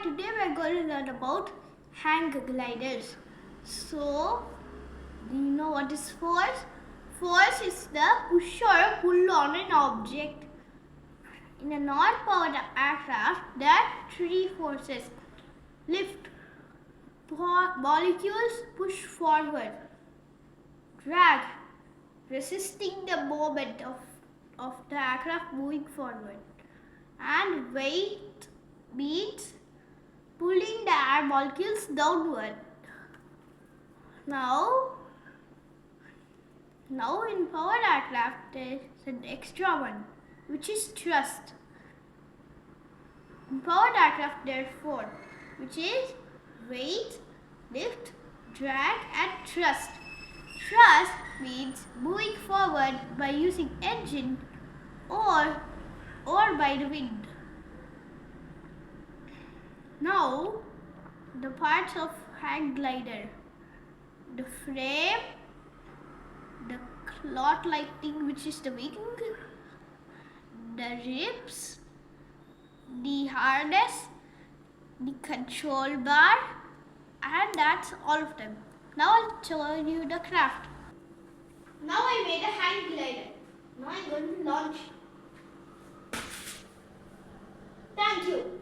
today we are going to learn about hang gliders. So, do you know what is force? Force is the push or pull on an object. In a non-powered aircraft, there are three forces. Lift, molecules push forward. Drag, resisting the moment of the aircraft moving forward. And weight means pulling the air molecules downward. Now in powered aircraft there is an extra one, which is thrust. In powered aircraft there are four, which is weight, lift, drag and thrust. Thrust means moving forward by using engine or by the wind. Now, the parts of hang glider: the frame, the cloth lighting, which is the wing, the ribs, the harness, the control bar, and that's all of them. Now I'll show you the craft. Now I made a hang glider. Now I'm going to launch. Thank you.